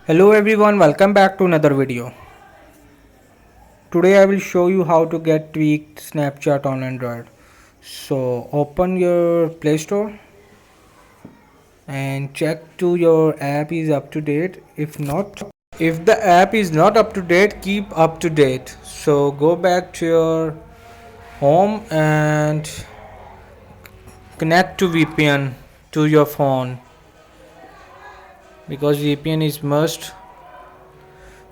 Hello everyone, welcome back to another video. Today I will show you how to get tweaked Snapchat on Android. So open your Play Store and check to your app is up to date. If the app is not up to date, keep up to date. So go back to your home and connect to VPN to your phone because VPN is must.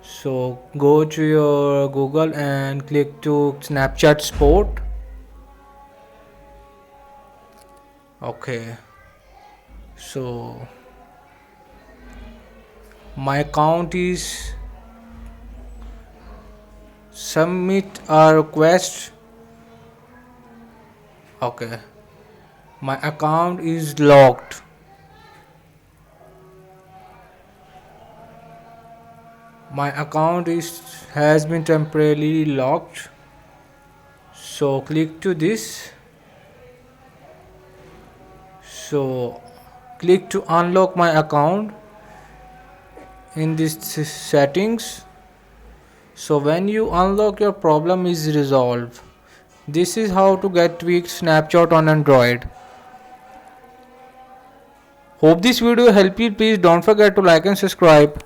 So go to your Google and click to Snapchat Sport. Okay, so my account is submit a request. Okay, my account is locked. My account has been temporarily locked. So click to this. So click to unlock my account in this settings. So when you unlock, your problem is resolved. This is how to get tweaked Snapchat on Android. Hope this video helped you. Please don't forget to like and subscribe.